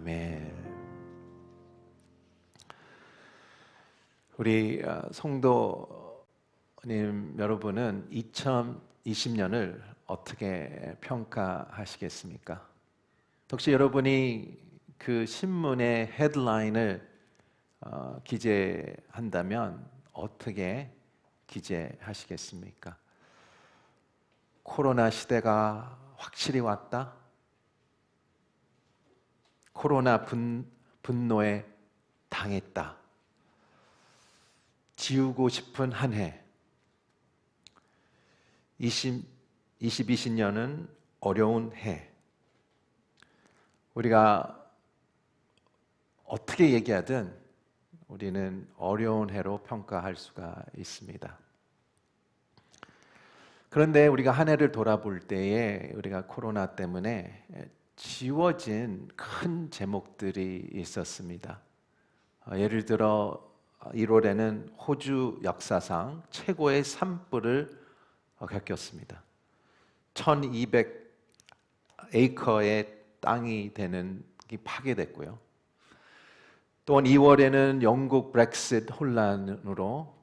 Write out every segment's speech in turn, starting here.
아멘. 우리 성도님 여러분은 2020년을 어떻게 평가하시겠습니까? 혹시 여러분이 그 신문의 헤드라인을 기재한다면 어떻게 기재하시겠습니까? 코로나 시대가 확실히 왔다? 코로나 분노에 당했다. 지우고 싶은 한 해. 2020년은 어려운 해. 우리가 어떻게 얘기하든 우리는 어려운 해로 평가할 수가 있습니다. 그런데 우리가 한 해를 돌아볼 때에 우리가 코로나 때문에 지워진 큰 제목들이 있었습니다. 예를 들어 1월에는 호주 역사상 최고의 산불을 겪었습니다. 1200에이커의 땅이 되는 게 파괴됐고요. 또한 2월에는 영국 브렉시트 혼란으로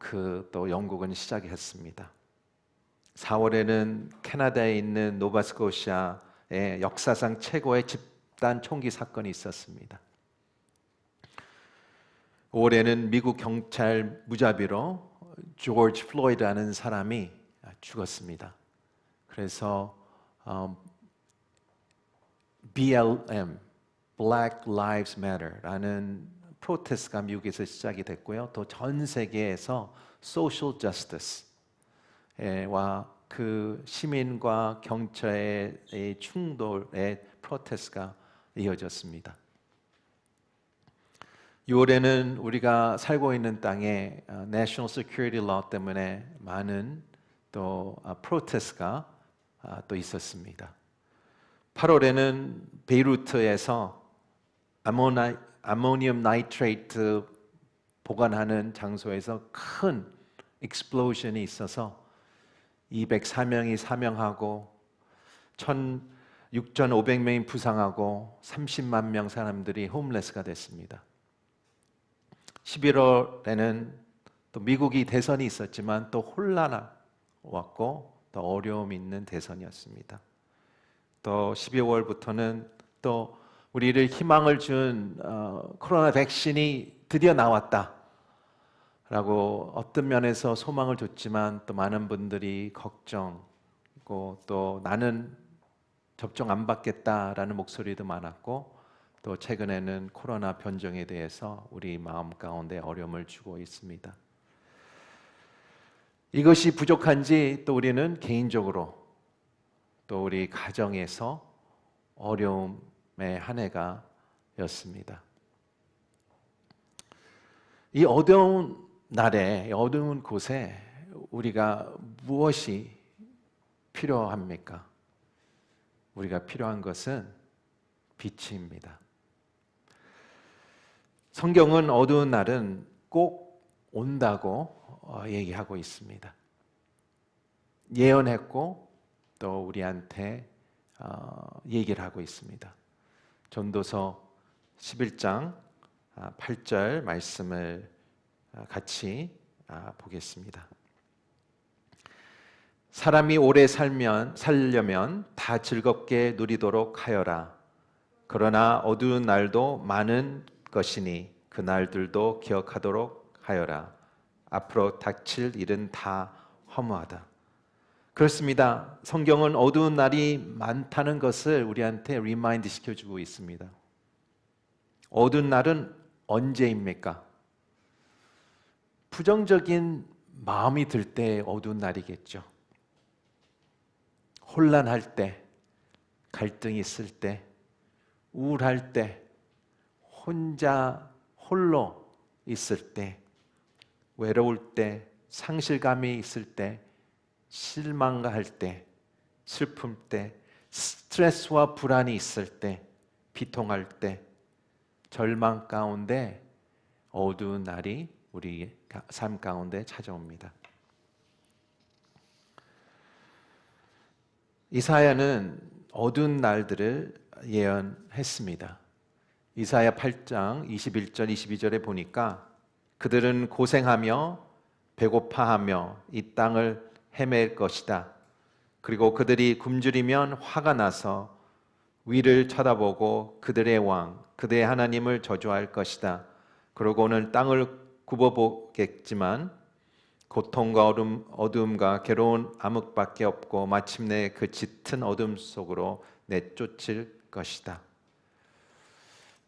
또 영국은 시작했습니다. 4월에는 캐나다에 있는 노바스코시아의 역사상 최고의 집단 총기 사건이 있었습니다. 5월에는 미국 경찰 무자비로 조지 플로이드라는 사람이 죽었습니다. 그래서 BLM, Black Lives Matter라는 프로테스트가 미국에서 시작이 됐고요. 또 전 세계에서 Social Justice와 그 시민과 경찰의 충돌의 프로테스트가 이어졌습니다. 6월에는 우리가 살고 있는 땅에 National Security Law 때문에 많은 또 프로테스트가 또 있었습니다. 8월에는 베이루트에서 아모니움 나이트레이트 보관하는 장소에서 큰 익스플로전이 있어서 204명이 사망하고 6,500명이 부상하고 30만 명 사람들이 홈레스가 됐습니다. 11월에는 또 미국이 대선이 있었지만 또 혼란이 왔고 또 어려움 있는 대선이었습니다. 또 12월부터는 또 우리를 희망을 준 코로나 백신이 드디어 나왔다 라고 어떤 면에서 소망을 줬지만 또 많은 분들이 걱정이고 또 나는 접종 안 받겠다라는 목소리도 많았고 또 최근에는 코로나 변종에 대해서 우리 마음 가운데 어려움을 주고 있습니다. 이것이 부족한지 또 우리는 개인적으로 또 우리 가정에서 어려움의 한 해가 였습니다. 이 어두운 날에 어두운 곳에 우리가 무엇이 필요합니까? 우리가 필요한 것은 빛입니다. 성경은 어두운 날은 꼭 온다고 얘기하고 있습니다. 예언했고 또 우리한테 얘기를 하고 있습니다. 전도서 11장 8절 말씀을 같이 보겠습니다. 사람이 오래 살려면 다 즐겁게 누리도록 하여라. 그러나 어두운 날도 많은 것이니 그 날들도 기억하도록 하여라. 앞으로 닥칠 일은 다 허무하다. 그렇습니다. 성경은 어두운 날이 많다는 것을 우리한테 리마인드 시켜주고 있습니다. 어두운 날은 언제입니까? 부정적인 마음이 들 때 어두운 날이겠죠. 혼란할 때, 갈등이 있을 때, 우울할 때, 홀로 있을 때, 외로울 때, 상실감이 있을 때, 실망할 때, 슬픔 때, 스트레스와 불안이 있을 때, 비통할 때, 절망 가운데 어두운 날이 우리 삶 가운데 찾아옵니다. 이사야는 어두운 날들을 예언했습니다. 이사야 8장 21절 22절에 보니까 그들은 고생하며 배고파하며 이 땅을 헤맬 것이다. 그리고 그들이 굶주리면 화가 나서 위를 쳐다보고 그들의 왕, 그들의 하나님을 저주할 것이다. 그러고는 땅을 굽어보겠지만 고통과 어두움과 괴로운 암흑밖에 없고 마침내 그 짙은 어둠 속으로 내쫓을 것이다.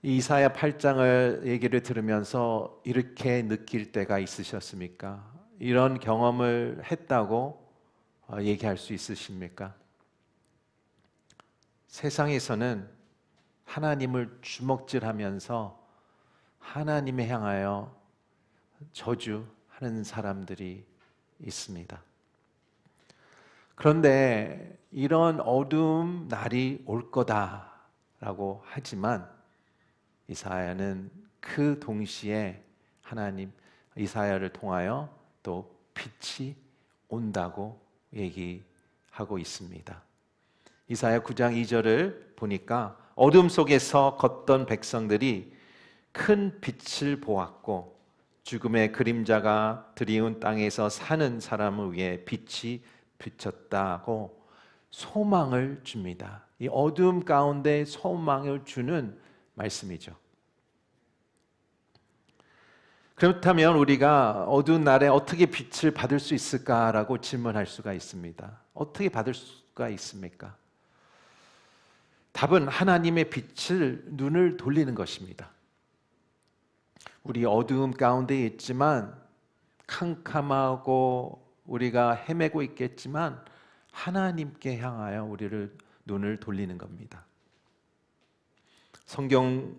이사야 8장을 얘기를 들으면서 이렇게 느낄 때가 있으셨습니까? 이런 경험을 했다고 얘기할 수 있으십니까? 세상에서는 하나님을 주먹질하면서 하나님에 향하여 저주하는 사람들이 있습니다. 그런데 이런 어두운 날이 올 거다라고 하지만 이사야는 그 동시에 하나님 이사야를 통하여 또 빛이 온다고 얘기하고 있습니다. 이사야 9장 2절을 보니까 어둠 속에서 걷던 백성들이 큰 빛을 보았고 죽음의 그림자가 드리운 땅에서 사는 사람을 위해 빛이 비쳤다고 소망을 줍니다. 이 어둠 가운데 소망을 주는 말씀이죠. 그렇다면 우리가 어두운 날에 어떻게 빛을 받을 수 있을까라고 질문할 수가 있습니다. 어떻게 받을 수가 있습니까? 답은 하나님의 빛을 눈을 돌리는 것입니다. 우리 어두움 가운데 있지만 캄캄하고 우리가 헤매고 있겠지만 하나님께 향하여 우리를 눈을 돌리는 겁니다. 성경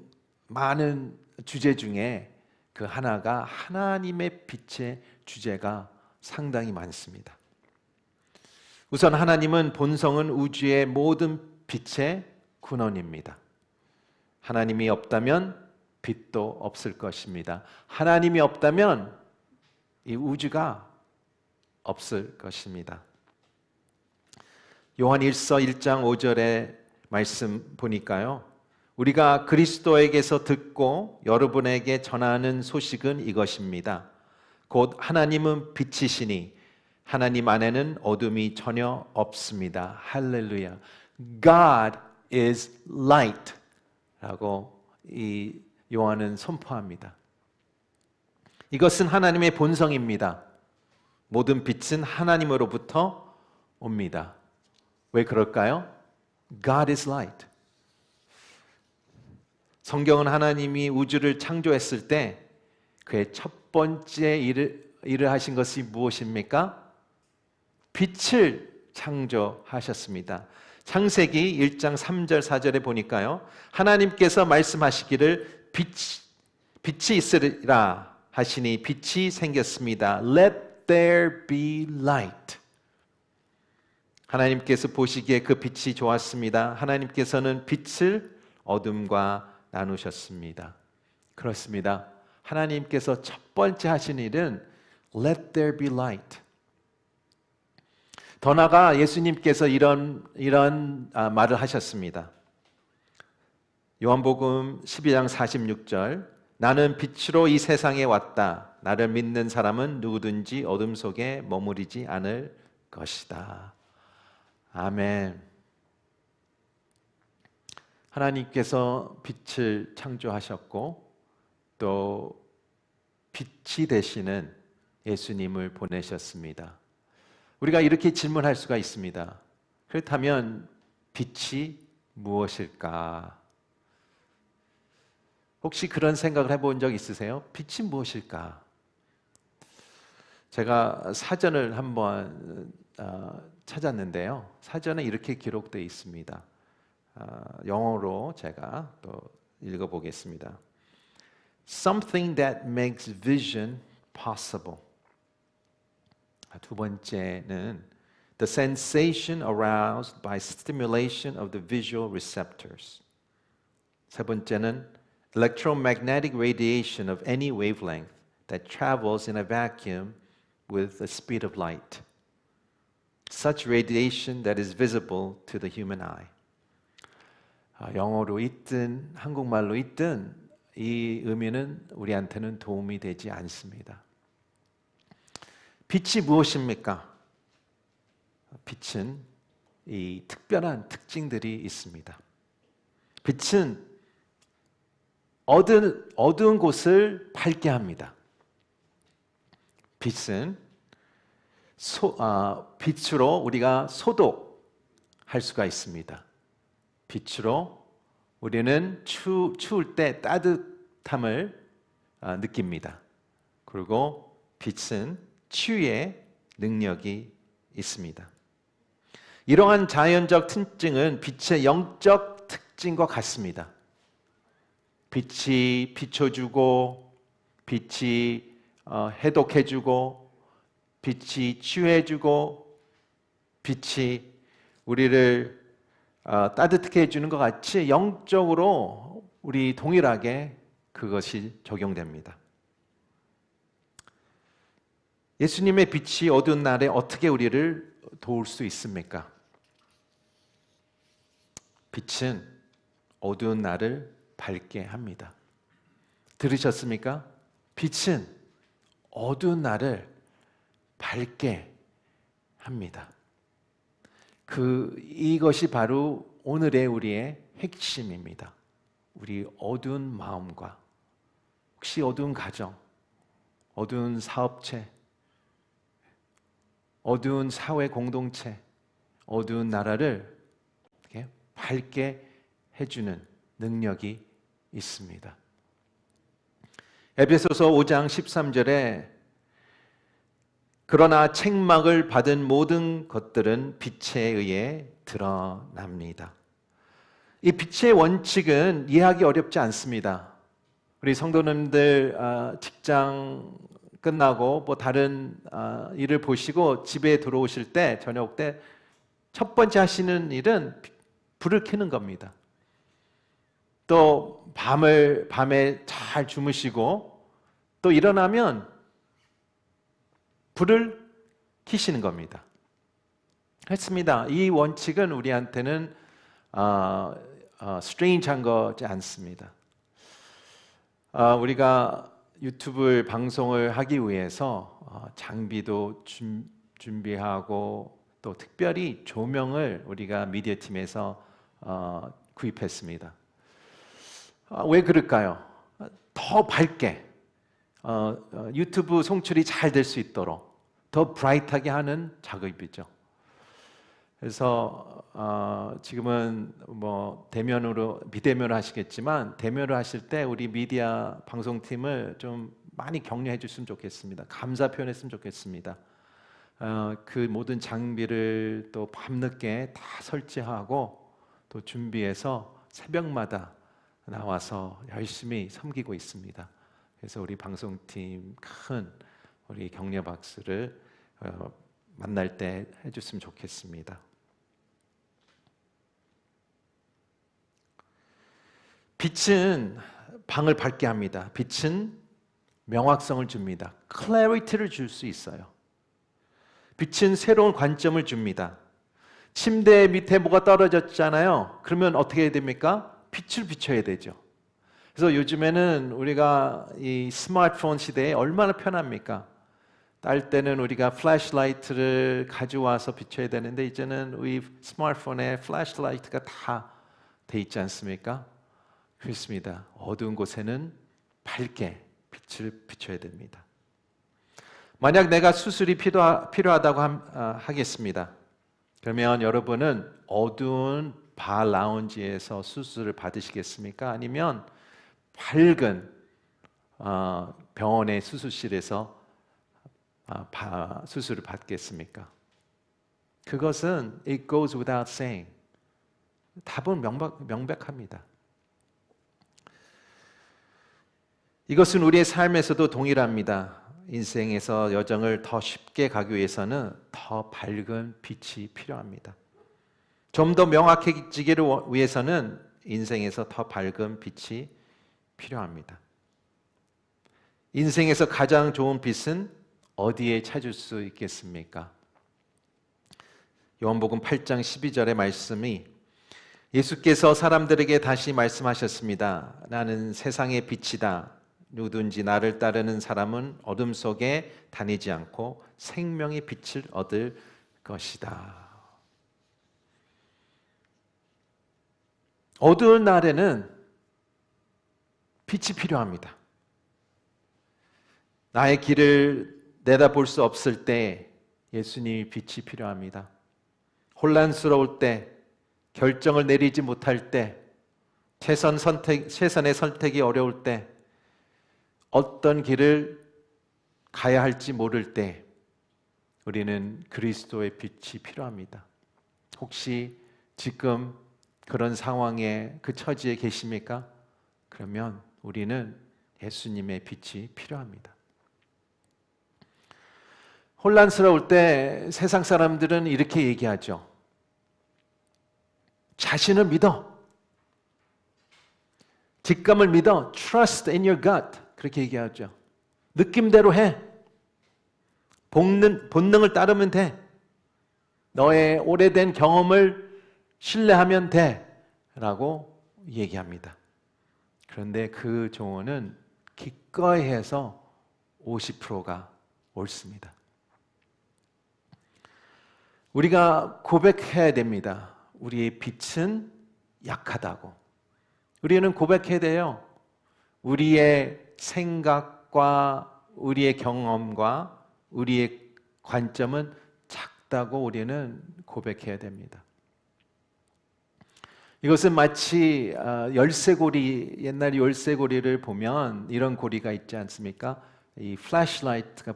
많은 주제 중에 그 하나가 하나님의 빛의 주제가 상당히 많습니다. 우선 하나님은 본성은 우주의 모든 빛의 근원입니다. 하나님이 없다면 빛도 없을 것입니다. 하나님이 없다면 이 우주가 없을 것입니다. 요한 1서 1장 5절의 말씀 보니까요. 우리가 그리스도에게서 듣고 여러분에게 전하는 소식은 이것입니다. 곧 하나님은 빛이시니 하나님 안에는 어둠이 전혀 없습니다. 할렐루야. God is light 라고 이 요한은 선포합니다. 이것은 하나님의 본성입니다. 모든 빛은 하나님으로부터 옵니다. 왜 그럴까요? God is light. 성경은 하나님이 우주를 창조했을 때 그의 첫 번째 일을 하신 것이 무엇입니까? 빛을 창조하셨습니다. 창세기 1장 3절 4절에 보니까요. 하나님께서 말씀하시기를 빛이 있으리라 하시니 빛이 생겼습니다. Let there be light. 하나님께서 보시기에 그 빛이 좋았습니다. 하나님께서는 빛을 어둠과 나누셨습니다. 그렇습니다. 하나님께서 첫 번째 하신 일은 Let there be light. 더 나아가 예수님께서 이런 말을 하셨습니다. 요한복음 12장 46절 나는 빛으로 이 세상에 왔다. 나를 믿는 사람은 누구든지 어둠 속에 머무르지 않을 것이다. 아멘. 하나님께서 빛을 창조하셨고 또 빛이 되시는 예수님을 보내셨습니다. 우리가 이렇게 질문할 수가 있습니다. 그렇다면 빛이 무엇일까? 혹시 그런 생각을 해본 적 있으세요? 빛이 무엇일까? 제가 사전을 한번 찾았는데요. 사전에 이렇게 기록되어 있습니다. 영어로 제가 또 읽어보겠습니다. Something that makes vision possible. 두 번째는 the sensation aroused by stimulation of the visual receptors. 세 번째는 electromagnetic radiation of any wavelength that travels in a vacuum with the speed of light. Such radiation that is visible to the human eye. 영어로 있든 한국말로 있든 이 의미는 우리한테는 도움이 되지 않습니다. 빛이 무엇입니까? 빛은 이 특별한 특징들이 있습니다. 빛은 어두운 곳을 밝게 합니다. 빛은 빛으로 우리가 소독할 수가 있습니다. 빛으로 우리는 추울 때 따뜻함을 느낍니다. 그리고 빛은 치유의 능력이 있습니다. 이러한 자연적 특징은 빛의 영적 특징과 같습니다. 빛이 비춰주고, 빛이 해독해주고, 빛이 치유해주고, 빛이 우리를 따뜻하게 해주는 것 같이 영적으로 우리 동일하게 그것이 적용됩니다. 예수님의 빛이 어두운 날에 어떻게 우리를 도울 수 있습니까? 빛은 어두운 날을 밝게 합니다. 들으셨습니까? 빛은 어두운 날을 밝게 합니다. 이것이 바로 오늘의 우리의 핵심입니다. 우리 어두운 마음과 혹시 어두운 가정, 어두운 사업체, 어두운 사회 공동체, 어두운 나라를 이렇게 밝게 해주는 능력이 있습니다. 에베소서 5장 13절에 그러나 책망을 받은 모든 것들은 빛에 의해 드러납니다. 이 빛의 원칙은 이해하기 어렵지 않습니다. 우리 성도님들 직장 끝나고 뭐 다른 일을 보시고 집에 들어오실 때 저녁 때 첫 번째 하시는 일은 불을 켜는 겁니다. 또 밤에 잘 주무시고 또 일어나면 불을 켜시는 겁니다. 했습니다. 이 원칙은 우리한테는 스트레인지한 거지 않습니다. 우리가 유튜브 방송을 하기 위해서 장비도 준비하고 또 특별히 조명을 우리가 미디어 팀에서 구입했습니다. 왜 그럴까요? 더 밝게 유튜브 송출이 잘 될 수 있도록 더 브라이트하게 하는 작업이죠. 그래서 지금은 뭐 비대면으로 하시겠지만 대면으로 하실 때 우리 미디어 방송팀을 좀 많이 격려해 줬으면 좋겠습니다. 감사 표현했으면 좋겠습니다. 그 모든 장비를 또 밤늦게 다 설치하고 또 준비해서 새벽마다 나와서 열심히 섬기고 있습니다. 그래서 우리 방송팀 큰 우리 격려 박수를 만날 때 해줬으면 좋겠습니다. 빛은 방을 밝게 합니다. 빛은 명확성을 줍니다. clarity를 줄 수 있어요. 빛은 새로운 관점을 줍니다. 침대 밑에 뭐가 떨어졌잖아요. 그러면 어떻게 해야 됩니까? 빛을 비춰야 되죠. 그래서 요즘에는 우리가 이 스마트폰 시대에 얼마나 편합니까? 딸 때는 우리가 플래시라이트를 가져와서 비춰야 되는데 이제는 우리 스마트폰에 플래시라이트가 다 돼 있지 않습니까? 그렇습니다. 어두운 곳에는 밝게 빛을 비춰야 됩니다. 만약 내가 수술이 필요하다고 하겠습니다. 그러면 여러분은 어두운 바 라운지에서 수술을 받으시겠습니까? 아니면 밝은 병원의 수술실에서 수술을 받겠습니까? 그것은 it goes without saying. 답은 명백합니다. 이것은 우리의 삶에서도 동일합니다. 인생에서 여정을 더 쉽게 가기 위해서는 더 밝은 빛이 필요합니다. 좀 더 명확해지기를 위해서는 인생에서 더 밝은 빛이 필요합니다. 인생에서 가장 좋은 빛은 어디에 찾을 수 있겠습니까? 요한복음 8장 12절의 말씀이 예수께서 사람들에게 다시 말씀하셨습니다. 나는 세상의 빛이다. 누구든지 나를 따르는 사람은 어둠 속에 다니지 않고 생명의 빛을 얻을 것이다. 어두운 날에는 빛이 필요합니다. 나의 길을 내다볼 수 없을 때 예수님의 빛이 필요합니다. 혼란스러울 때, 결정을 내리지 못할 때, 최선의 선택이 어려울 때, 어떤 길을 가야 할지 모를 때 우리는 그리스도의 빛이 필요합니다. 혹시 지금 그런 상황에 그 처지에 계십니까? 그러면 우리는 예수님의 빛이 필요합니다. 혼란스러울 때 세상 사람들은 이렇게 얘기하죠. 자신을 믿어. 직감을 믿어. Trust in your gut. 그렇게 얘기하죠. 느낌대로 해. 본능을 따르면 돼. 너의 오래된 경험을 신뢰하면 돼. 라고 얘기합니다. 그런데 그 조언은 기꺼이 해서 50%가 옳습니다. 우리가 고백해야 됩니다. 우리의 빛은 약하다고. 우리는 고백해야 돼요. 우리의 생각과 우리의 경험과 우리의 관점은 작다고 우리는 고백해야 됩니다. 이것은 마치 열쇠고리, 옛날 열쇠고리를 보면 이런 고리가 있지 않습니까? 이 플래시라이트가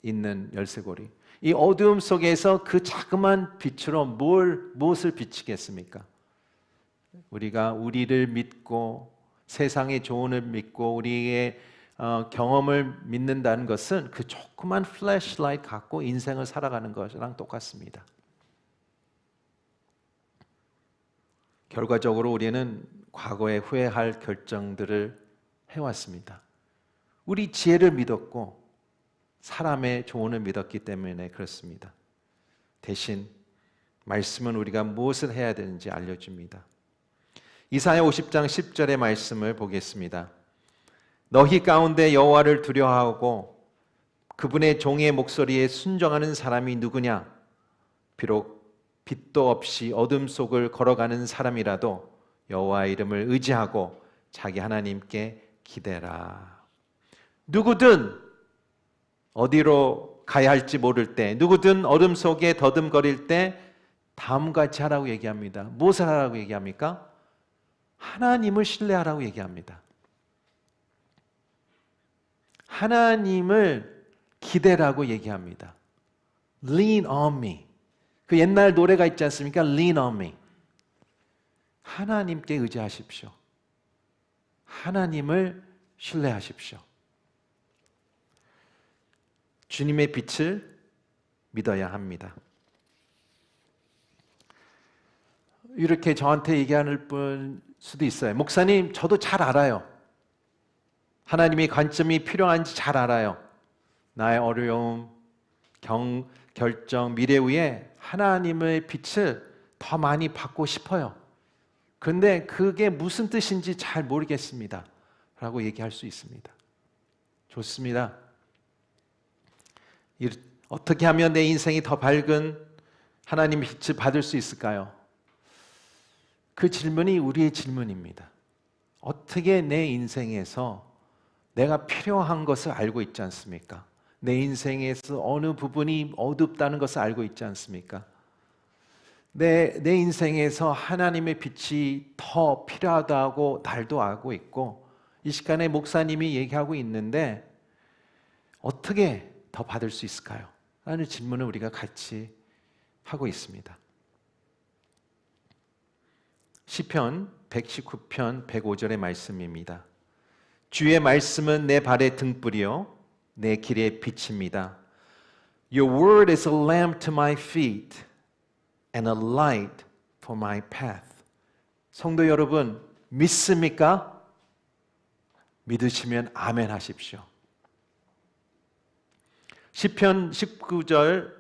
있는 열쇠고리. 이 어두움 속에서 그 자그만 빛으로 무엇을 비치겠습니까? 우리가 우리를 믿고 세상의 조언을 믿고 우리의 경험을 믿는다는 것은 그 조그만 플래시라이트 갖고 인생을 살아가는 것이랑 똑같습니다. 결과적으로 우리는 과거에 후회할 결정들을 해왔습니다. 우리 지혜를 믿었고 사람의 조언을 믿었기 때문에 그렇습니다. 대신 말씀은 우리가 무엇을 해야 되는지 알려줍니다. 이사야 50장 10절의 말씀을 보겠습니다. 너희 가운데 여호와를 두려워하고 그분의 종의 목소리에 순종하는 사람이 누구냐? 비록 빛도 없이 어둠 속을 걸어가는 사람이라도 여호와의 이름을 의지하고 자기 하나님께 기대라. 누구든 어디로 가야 할지 모를 때, 누구든 어둠 속에 더듬거릴 때 다음과 같이 하라고 얘기합니다. 무엇을 하라고 얘기합니까? 하나님을 신뢰하라고 얘기합니다. 하나님을 기대라고 얘기합니다. Lean on me. 그 옛날 노래가 있지 않습니까? Lean on me. 하나님께 의지하십시오. 하나님을 신뢰하십시오. 주님의 빛을 믿어야 합니다. 이렇게 저한테 얘기하는 분 수도 있어요. 목사님, 저도 잘 알아요. 하나님의 관점이 필요한지 잘 알아요. 나의 어려움, 결정, 미래 위에 하나님의 빛을 더 많이 받고 싶어요. 그런데 그게 무슨 뜻인지 잘 모르겠습니다. 라고 얘기할 수 있습니다. 좋습니다. 어떻게 하면 내 인생이 더 밝은 하나님의 빛을 받을 수 있을까요? 그 질문이 우리의 질문입니다. 어떻게 내 인생에서 내가 필요한 것을 알고 있지 않습니까? 내 인생에서 어느 부분이 어둡다는 것을 알고 있지 않습니까? 내 인생에서 하나님의 빛이 더 필요하다고 날도 알고 있고 이 시간에 목사님이 얘기하고 있는데 어떻게 더 받을 수 있을까요? 라는 질문을 우리가 같이 하고 있습니다. 시편 119편 105절의 말씀입니다. 주의 말씀은 내 발의 등불이요 내 길의 빛입니다. Your word is a lamp to my feet and a light for my path. 성도 여러분, 믿습니까? 믿으시면 아멘 하십시오. 시편 19편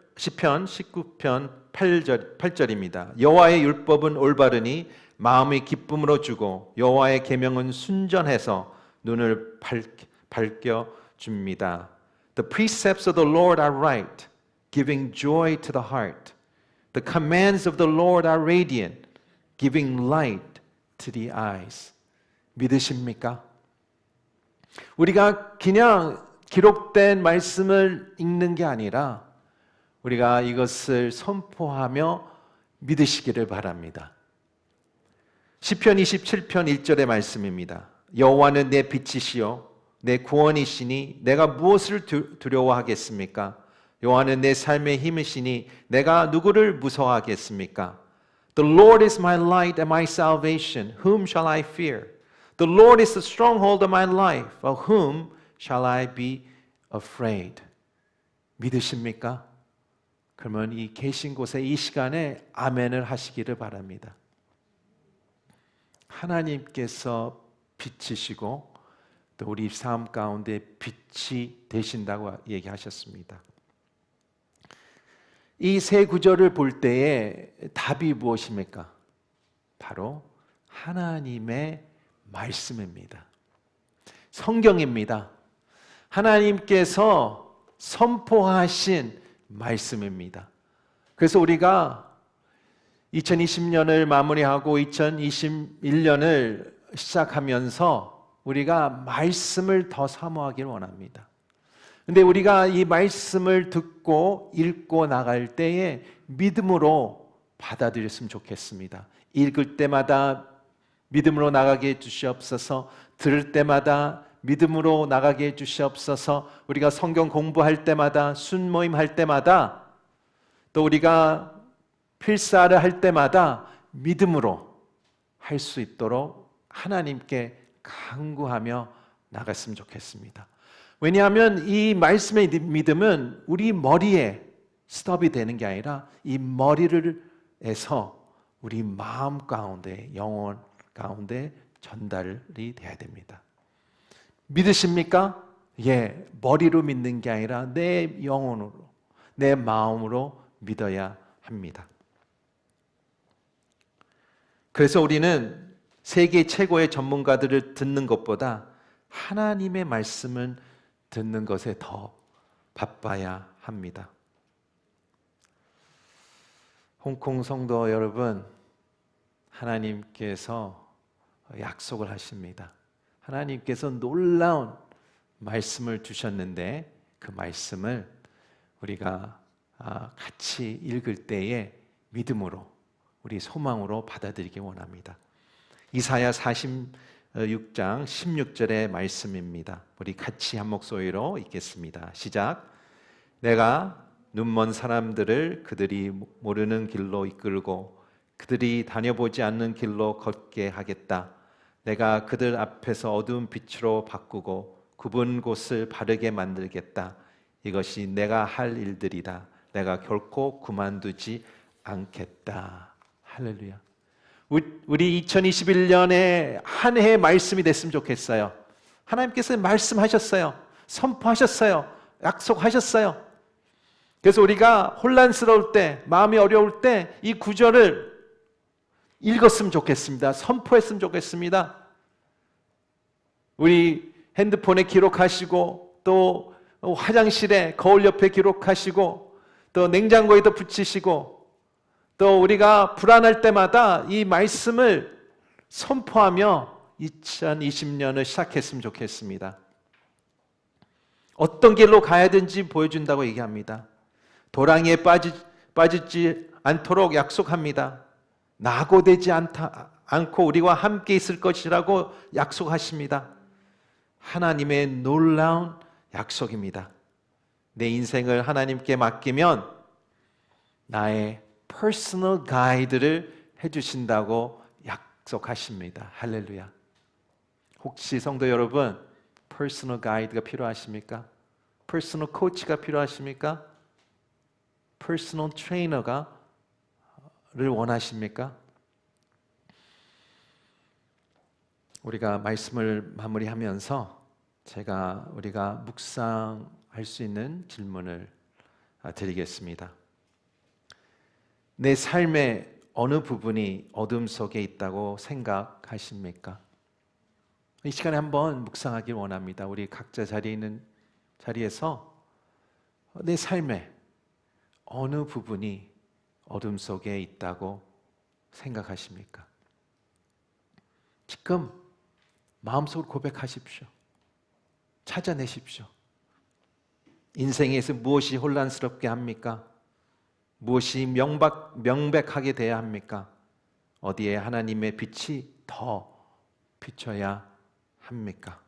8절입니다. 여호와의 율법은 올바르니 마음의 기쁨으로 주고 여호와의 계명은 순전해서 눈을 밝혀 줍니다. The precepts of the Lord are right, giving joy to the heart. The commands of the Lord are radiant, giving light to the eyes. 믿으십니까? 우리가 그냥 기록된 말씀을 읽는 게 아니라 우리가 이것을 선포하며 믿으시기를 바랍니다. 시편 27편 1절의 말씀입니다. 여호와는 내 빛이시요 내 구원이시니 내가 무엇을 두려워하겠습니까? 여호와는 내 삶의 힘이시니 내가 누구를 무서워하겠습니까? The Lord is my light and my salvation. Whom shall I fear? The Lord is the stronghold of my life. Of whom shall I be afraid? 믿으십니까? 그러면 이 계신 곳에 이 시간에 아멘을 하시기를 바랍니다. 하나님께서 빛이시고 또 우리 삶 가운데 빛이 되신다고 얘기하셨습니다. 이 세 구절을 볼 때에 답이 무엇입니까? 바로 하나님의 말씀입니다. 성경입니다. 하나님께서 선포하신 말씀입니다. 그래서 우리가 2020년을 마무리하고 2021년을 시작하면서 우리가 말씀을 더 사모하기를 원합니다. 근데 우리가 이 말씀을 듣고 읽고 나갈 때에 믿음으로 받아들였으면 좋겠습니다. 읽을 때마다 믿음으로 나가게 해주시옵소서. 들을 때마다 믿음으로 나가게 해주시옵소서. 우리가 성경 공부할 때마다, 순모임 할 때마다, 또 우리가 필사를 할 때마다 믿음으로 할 수 있도록 하나님께 간구하며 나갔으면 좋겠습니다. 왜냐하면 이 말씀의 믿음은 우리 머리에 스톱이 되는 게 아니라 이 머리를 해서 우리 마음 가운데, 영혼 가운데 전달이 돼야 됩니다. 믿으십니까? 예, 머리로 믿는 게 아니라 내 영혼으로, 내 마음으로 믿어야 합니다. 그래서 우리는 세계 최고의 전문가들을 듣는 것보다 하나님의 말씀을 듣는 것에 더 바빠야 합니다. 홍콩 성도 여러분, 하나님께서 약속을 하십니다. 하나님께서 놀라운 말씀을 주셨는데 그 말씀을 우리가 같이 읽을 때에 믿음으로, 우리 소망으로 받아들이기 원합니다. 이사야 46장 16절의 말씀입니다. 우리 같이 한 목소리로 읽겠습니다. 시작. 내가 눈먼 사람들을 그들이 모르는 길로 이끌고 그들이 다녀보지 않는 길로 걷게 하겠다. 내가 그들 앞에서 어두운 빛으로 바꾸고 굽은 곳을 바르게 만들겠다. 이것이 내가 할 일들이다. 내가 결코 그만두지 않겠다. 할렐루야. 우리 2021년에 한 해의 말씀이 됐으면 좋겠어요. 하나님께서 말씀하셨어요. 선포하셨어요. 약속하셨어요. 그래서 우리가 혼란스러울 때, 마음이 어려울 때 이 구절을 읽었으면 좋겠습니다. 선포했으면 좋겠습니다. 우리 핸드폰에 기록하시고 또 화장실에 거울 옆에 기록하시고 또 냉장고에도 붙이시고 또 우리가 불안할 때마다 이 말씀을 선포하며 2020년을 시작했으면 좋겠습니다. 어떤 길로 가야 되는지 보여준다고 얘기합니다. 도랑이에 빠지지 않도록 약속합니다. 낙오되지 않고 우리와 함께 있을 것이라고 약속하십니다. 하나님의 놀라운 약속입니다. 내 인생을 하나님께 맡기면 나의 퍼스널 가이드를 해주신다고 약속하십니다. 할렐루야. 혹시 성도 여러분 퍼스널 가이드가 필요하십니까? 퍼스널 코치가 필요하십니까? 퍼스널 트레이너를 원하십니까? 우리가 말씀을 마무리하면서 우리가 묵상할 수 있는 질문을 드리겠습니다. 내 삶에 어느 부분이 어둠 속에 있다고 생각하십니까? 이 시간에 한번 묵상하길 원합니다. 우리 각자 자리에 있는 자리에서 내 삶의 어느 부분이 어둠 속에 있다고 생각하십니까? 지금 마음속으로 고백하십시오. 찾아내십시오. 인생에서 무엇이 혼란스럽게 합니까? 무엇이 명백하게 돼야 합니까? 어디에 하나님의 빛이 더 비춰야 합니까?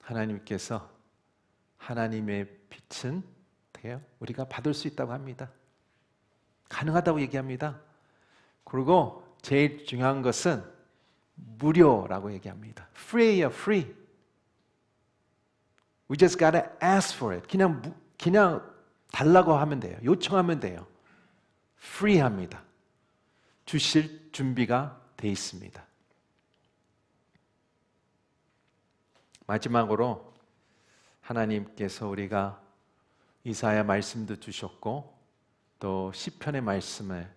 하나님께서 하나님의 빛은 우리가 받을 수 있다고 합니다. 가능하다고 얘기합니다. 그리고 제일 중요한 것은 무료라고 얘기합니다. Free야, free. We just gotta ask for it. 그냥 달라고 하면 돼요. 요청하면 돼요. Free합니다. 주실 준비가 돼 있습니다. 마지막으로 하나님께서 우리가 이사야 말씀도 주셨고 또 시편의 말씀을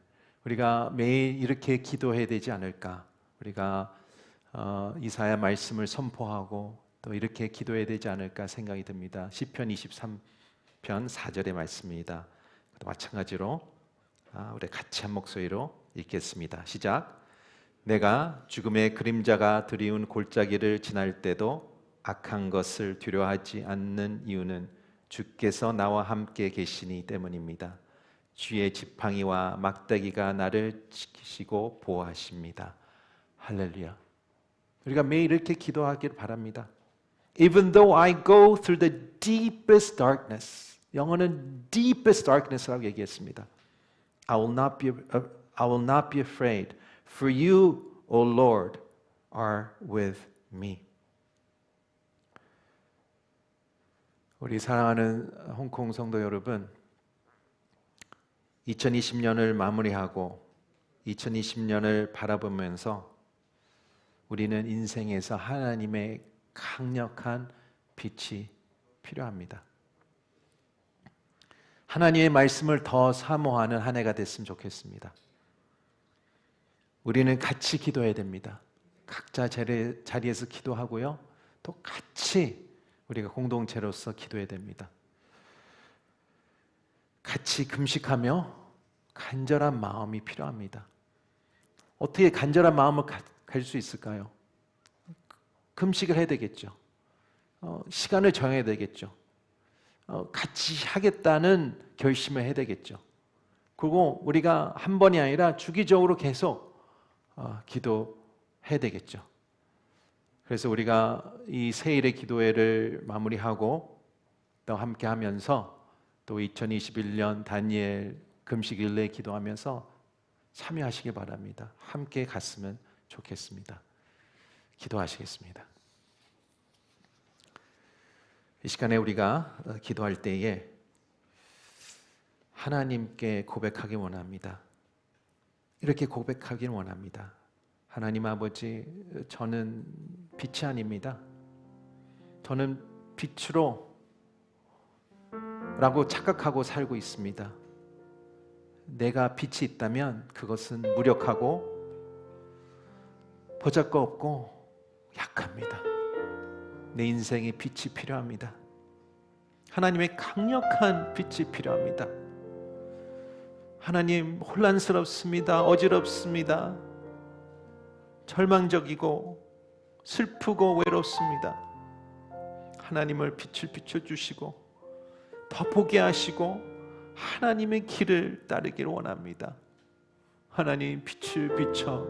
우리가 매일 이렇게 기도해야 되지 않을까? 우리가 이사야 말씀을 선포하고 또 이렇게 기도해야 되지 않을까 생각이 듭니다. 시편 23편 4절의 말씀입니다. 마찬가지로 우리 같이 한 목소리로 읽겠습니다. 시작. 내가 죽음의 그림자가 드리운 골짜기를 지날 때도 악한 것을 두려워하지 않는 이유는 주께서 나와 함께 계시니 때문입니다. 주의 지팡이와 막대기가 나를 지키시고 보호하십니다. 할렐루야. 우리가 매일 이렇게 기도하길 바랍니다. Even though I go through the deepest darkness, 영어는 deepest darkness라고 얘기했습니다. I will not be afraid, for you, O Lord, are with me. 우리 사랑하는 홍콩 성도 여러분, 2020년을 마무리하고 2020년을 바라보면서 우리는 인생에서 하나님의 강력한 빛이 필요합니다. 하나님의 말씀을 더 사모하는 한 해가 됐으면 좋겠습니다. 우리는 같이 기도해야 됩니다. 각자 자리에서 기도하고요. 또 같이 우리가 공동체로서 기도해야 됩니다. 같이 금식하며 간절한 마음이 필요합니다. 어떻게 간절한 마음을 가질 수 있을까요? 금식을 해야 되겠죠. 시간을 정해야 되겠죠. 같이 하겠다는 결심을 해야 되겠죠. 그리고 우리가 한 번이 아니라 주기적으로 계속 기도해야 되겠죠. 그래서 우리가 이 세일의 기도회를 마무리하고 또 함께 하면서 또 2021년 다니엘 금식 일례 기도하면서 참여하시기 바랍니다. 함께 갔으면 좋겠습니다. 기도하시겠습니다. 이 시간에 우리가 기도할 때에 하나님께 고백하기 원합니다. 이렇게 고백하기 원합니다. 하나님 아버지, 저는 빛이 아닙니다. 저는 빛으로 라고 착각하고 살고 있습니다. 내가 빛이 있다면 그것은 무력하고 보잘것없고 약합니다. 내 인생에 빛이 필요합니다. 하나님의 강력한 빛이 필요합니다. 하나님, 혼란스럽습니다. 어지럽습니다. 절망적이고 슬프고 외롭습니다. 하나님을 빛을 비춰주시고 더 보게 하시고 하나님의 길을 따르기를 원합니다. 하나님, 빛을 비춰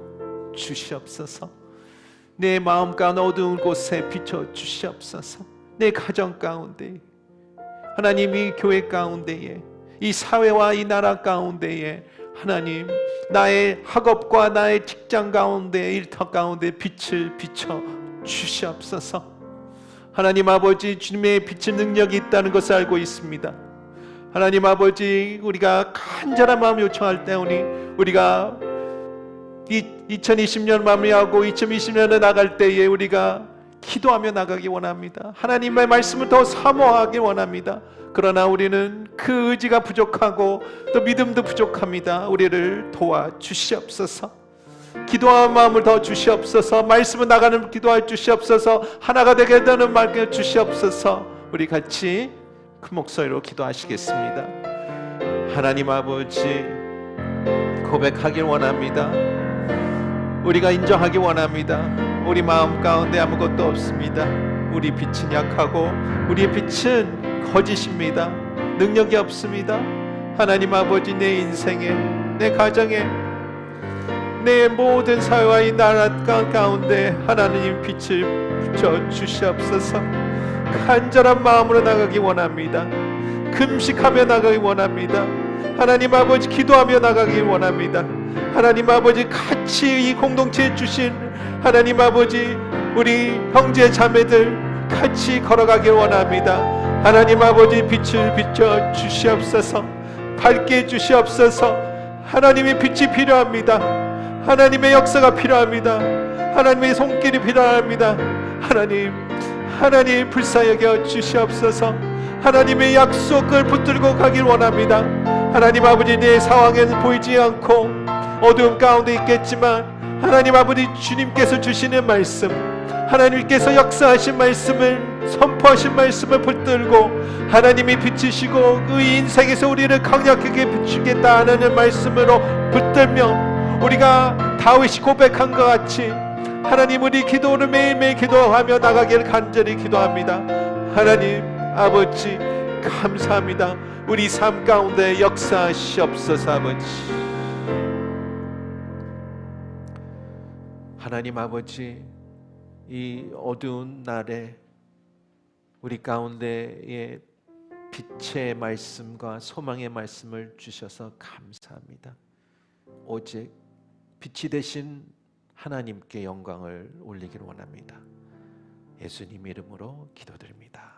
주시옵소서. 내 마음 가운데 어두운 곳에 비춰 주시옵소서. 내 가정 가운데, 하나님, 이 교회 가운데에, 이 사회와 이 나라 가운데에, 하나님, 나의 학업과 나의 직장 가운데, 일터 가운데 빛을 비춰 주시옵소서. 하나님 아버지, 주님의 빛의 능력이 있다는 것을 알고 있습니다. 하나님 아버지, 우리가 간절한 마음 요청할 때오니 우리가 2020년 마무리하고 2020년에 나갈 때에 우리가 기도하며 나가기 원합니다. 하나님의 말씀을 더 사모하기 원합니다. 그러나 우리는 그 의지가 부족하고 또 믿음도 부족합니다. 우리를 도와주시옵소서. 기도한 마음을 더 주시옵소서. 말씀을 나가는 기도할 주시옵소서. 하나가 되게 되는 말 주시옵소서. 우리 같이 큰 목소리로 기도하시겠습니다. 하나님 아버지, 고백하길 원합니다. 우리가 인정하기 원합니다. 우리 마음 가운데 아무것도 없습니다. 우리 빛은 약하고 우리의 빛은 거짓입니다. 능력이 없습니다. 하나님 아버지, 내 인생에, 내 가정에, 내 모든 사회와 이 나라 가운데 하나님 빛을 비춰 주시옵소서. 간절한 마음으로 나가기 원합니다. 금식하며 나가기 원합니다. 하나님 아버지, 기도하며 나가기 원합니다. 하나님 아버지, 같이 이 공동체에 주신 하나님 아버지, 우리 형제 자매들 같이 걸어가길 원합니다. 하나님 아버지, 빛을 비춰 주시옵소서. 밝게 해주시옵소서. 하나님의 빛이 필요합니다. 하나님의 역사가 필요합니다. 하나님의 손길이 필요합니다. 하나님 불쌍히 여겨 주시옵소서. 하나님의 약속을 붙들고 가길 원합니다. 하나님 아버지, 내 상황에는 보이지 않고 어두움 가운데 있겠지만 하나님 아버지, 주님께서 주시는 말씀, 하나님께서 역사하신 말씀을, 선포하신 말씀을 붙들고 하나님이 비치시고 그 인생에서 우리를 강력하게 비추겠다 하는 말씀으로 붙들며 우리가 다윗이 고백한 것 같이 하나님, 우리 기도를 매일매일 기도하며 나가기를 간절히 기도합니다. 하나님 아버지, 감사합니다. 우리 삶 가운데 역사하시옵소서. 아버지, 하나님 아버지, 이 어두운 날에 우리 가운데에 빛의 말씀과 소망의 말씀을 주셔서 감사합니다. 오직 빛이 되신 하나님께 영광을 올리기를 원합니다. 예수님 이름으로 기도드립니다.